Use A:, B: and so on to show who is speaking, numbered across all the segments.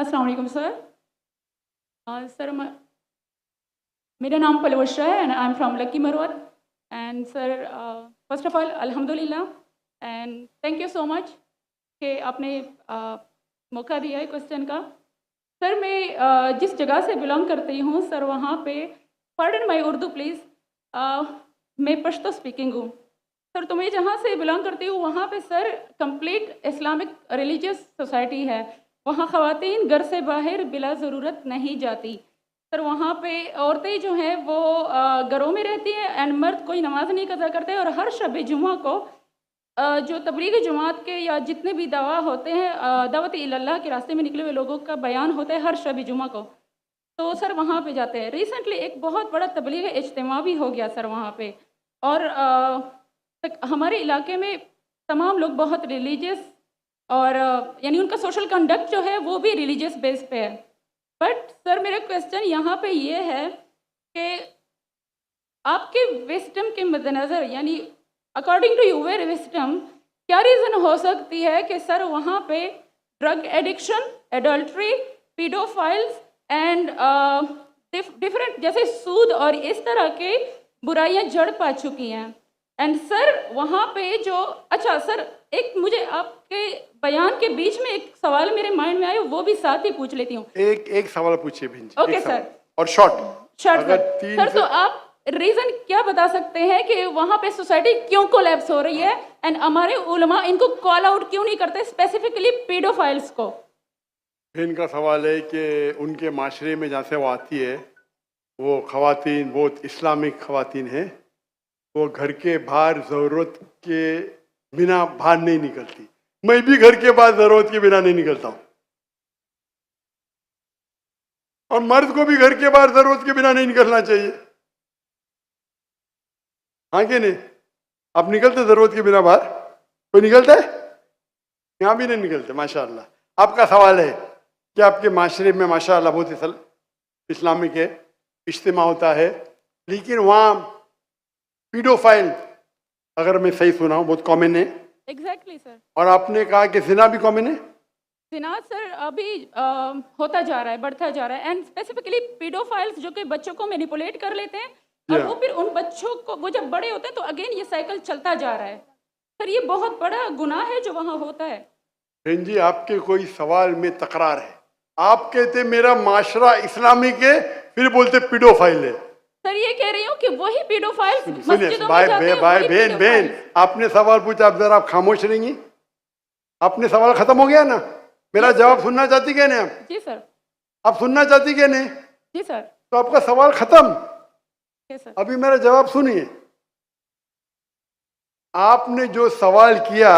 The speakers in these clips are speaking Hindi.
A: अस्सलाम वालेकुम सर। सर मेरा नाम पलवशा है and I am from Lakki Marwat and sir first of all अल्हम्दुलिल्लाह and thank you so much कि आपने मौका दिया है क्वेश्चन का। सर मैं जिस जगह से बिलोंग करती हूँ सर वहाँ पे पार्डन माई उर्दू प्लीज़, मैं पश्तो स्पीकिंग हूँ सर। तो मैं जहाँ से बिलोंग करती हूँ वहाँ पे sir complete Islamic religious society है। वहाँ ख़वातीन घर से बाहर बिला ज़रूरत नहीं जाती सर। वहाँ पे औरतें जो हैं वो घरों में रहती हैं एंड मर्द कोई नमाज नहीं कज़ा करते। और हर शब जुमा को जो तबलीगी जमात के या जितने भी दवा होते हैं दावत इल्लल्लाह के रास्ते में निकले हुए लोगों का बयान होता है हर शब जुमा को, तो सर वहाँ पे जाते हैं। रिसेंटली एक बहुत बड़ा तबलीगी इज्तिमा भी हो गया सर वहाँ पे। और हमारे इलाके में तमाम लोग बहुत रिलीजियस और यानी उनका सोशल कंडक्ट जो है वो भी रिलीजियस बेस पे है। बट सर मेरा क्वेश्चन यहाँ पे ये है कि आपके विस्डम के मद्देनज़र यानी अकॉर्डिंग टू यूर विस्डम क्या रीज़न हो सकती है कि सर वहाँ पे drug addiction, adultery, paedophiles and different जैसे सूद और इस तरह के बुराइयाँ जड़ पा चुकी हैं। एंड सर वहाँ पे जो अच्छा सर एक मुझे आपके बयान के बीच में एक सवाल मेरे माइंड में आया, वो भी साथ ही पूछ लेती हूँ।
B: एक सवाल पूछिए भिंजी।
A: Okay sir.
B: और शॉर्ट
A: सर तो आप रीजन क्या बता सकते हैं कि वहाँ पे सोसाइटी क्यों कोलैप्स हो रही है एंड हमारे उलमा इनको कॉल आउट क्यों नहीं करते, स्पेसिफिकली पीडोफाइल्स को?
B: इनका सवाल है कि उनके माशरे में जहाँ से वो आती है वो ख़वातीन बहुत इस्लामिक ख़वातीन हैं, वो घर के बाहर ज़रूरत के बिना बाहर नहीं निकलती। मैं भी घर के बाहर ज़रूरत के बिना नहीं निकलता हूँ और मर्द को भी घर के बाहर ज़रूरत के बिना नहीं निकलना चाहिए। हाँ कि नहीं? आप निकलते ज़रूरत के बिना बाहर? कोई निकलता है? यहाँ भी नहीं निकलते माशाअल्लाह। आपका सवाल है कि आपके माशरे में माशाअल्लाह बहुत इस्लामिक है, इज्तिमा होता है, लेकिन वहाँ पीडोफाइल अगर मैं सही सुना हूँ बहुत कॉमन है।
A: Exactly sir.
B: और आपने कहा कि जिना भी कॉमन है।
A: जिना सर अभी होता जा रहा है, बढ़ता जा रहा है एंड स्पेसिफिकली पीडोफाइल्स जो कि बच्चों को मैनिपुलेट कर लेते हैं और वो फिर उन बच्चों को वो जब बड़े होते हैं तो अगेन ये साइकिल चलता जा रहा है सर। ये बहुत बड़ा गुनाह है जो वहाँ होता है।
B: बहन जी आपके कोई सवाल में तकरार है। आप कहते मेरा माशरा इस्लामिक है, फिर बोलते पीडोफाइल है।
A: सर ये कह रही हूँ कि वही पीडोफाइल्स
B: सुनिए भाई बहन आपने सवाल पूछा, आप जरा आप खामोश रहेंगी? आपने सवाल खत्म हो गया ना? मेरा जवाब सुनना चाहती क्या नहीं आप?
A: जी सर।
B: आप सुनना चाहती क्या नहीं?
A: जी सर।
B: तो आपका सवाल खत्म।
A: सर
B: अभी मेरा जवाब सुनिए। आपने जो सवाल किया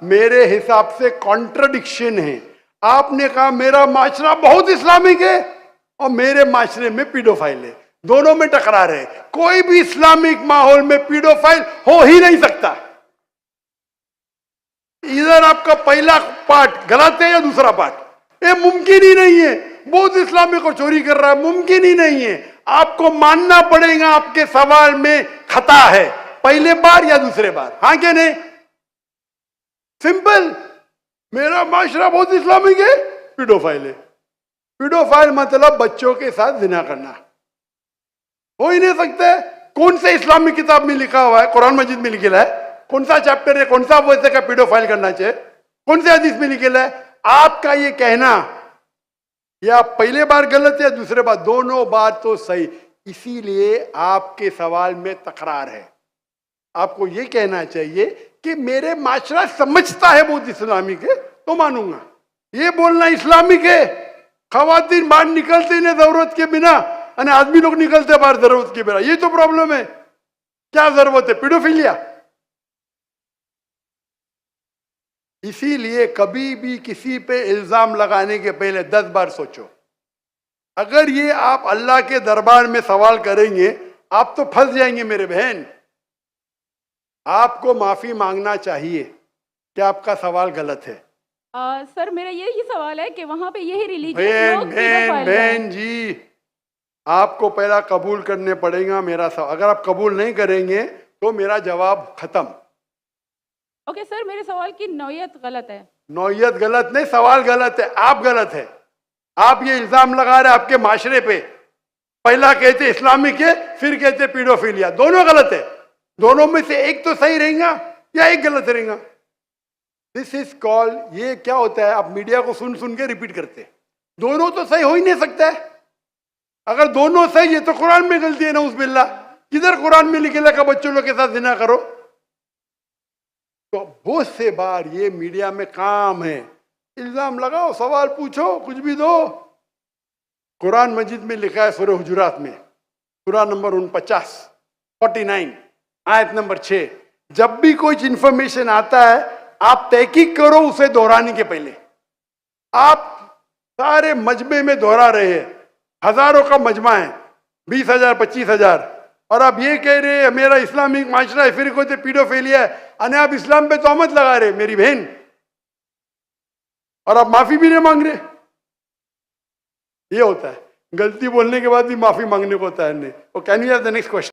B: मेरे हिसाब से कॉन्ट्रडिक्शन है। आपने कहा मेरा माशरा बहुत इस्लामिक है और मेरे माशरे में पीडोफाइल है, दोनों में टकरार है। कोई भी इस्लामिक माहौल में पीडोफाइल हो ही नहीं सकता। इधर आपका पहला पार्ट गलत है या दूसरा पार्ट? ये मुमकिन ही नहीं है। बहुत इस्लामिक को चोरी कर रहा है, मुमकिन ही नहीं है। आपको मानना पड़ेगा आपके सवाल में खता है, पहले बार या दूसरे बार। हाँ क्या नहीं? सिंपल। मेरा माशरा बहुत इस्लामिक है, पीडोफाइल है। पीडोफाइल मतलब बच्चों के साथ जिना करना हो ही नहीं सकता है। कौन से इस्लामिक किताब में लिखा हुआ है? कुरान मजीद में लिखा है? कौन सा चैप्टर है, कौन सा वैसे का पीडोफाइल करना चाहिए? कौन से हदीस में लिखा है? आपका ये कहना या पहले बार गलत है, दूसरे बार, दोनों बार तो सही। इसीलिए आपके सवाल में तकरार है। आपको ये कहना चाहिए कि मेरे माशरा समझता है बहुत इस्लामिक है तो मानूंगा। ये बोलना इस्लामिक है, खवातीन बाहर निकलते नहीं जरूरत के बिना और आदमी लोग निकलते बाहर जरूरत के बिना, ये तो प्रॉब्लम है। क्या जरूरत है? पीडोफिलिया। इसीलिए कभी भी किसी पे इल्जाम लगाने के पहले 10 बार सोचो। अगर ये आप अल्लाह के दरबार में सवाल करेंगे आप तो फंस जाएंगे मेरे बहन। आपको माफी मांगना चाहिए कि आपका सवाल गलत है।
A: सर मेरा यही सवाल है कि वहां पे यही रिलीजियस लोग
B: बहन जी आपको पहला कबूल करने पड़ेगा मेरा सवाल। अगर आप कबूल नहीं करेंगे तो मेरा जवाब खत्म।
A: ओके सर, मेरे सवाल की नौयत गलत है।
B: नौयत गलत नहीं, सवाल गलत है, आप गलत है। आप ये इल्जाम लगा रहे आपके माशरे पे, पहला कहते इस्लामिक है, फिर कहते पीडोफिलिया। दोनों गलत है। दोनों में से एक तो सही रहेगा या एक गलत रहेगा। दिस इज कॉल्ड, ये क्या होता है, आप मीडिया को सुन सुन के रिपीट करते हैं। दोनों तो सही हो ही नहीं सकता है। अगर दोनों सही है तो कुरान में गलती है ना, उस बिल्ला। किधर कुरान में लिखेला का बच्चों लोग के साथ जिना करो? तो बहुत से बार ये मीडिया में काम है, इल्जाम लगाओ, सवाल पूछो, कुछ भी दो। कुरान मजीद में लिखा है सूरह हुजुरात में, सूरह नंबर 49 आयत नंबर 6, जब भी कोई इंफॉर्मेशन आता है आप तहकीक करो उसे दोहराने के पहले। आप सारे मजमे में दोहरा रहे हैं, हजारों का मजमा है, 20,000 25,000, और आप ये कह रहे हैं मेरा इस्लामिक माशरा है, फिर कोई पीडोफिलिया है, अने आप इस्लाम पे तोहमत लगा रहे मेरी बहन, और आप माफी भी नहीं मांग रहे। ये होता है, गलती बोलने के बाद भी माफी मांगने को होता है। Can you have the next question?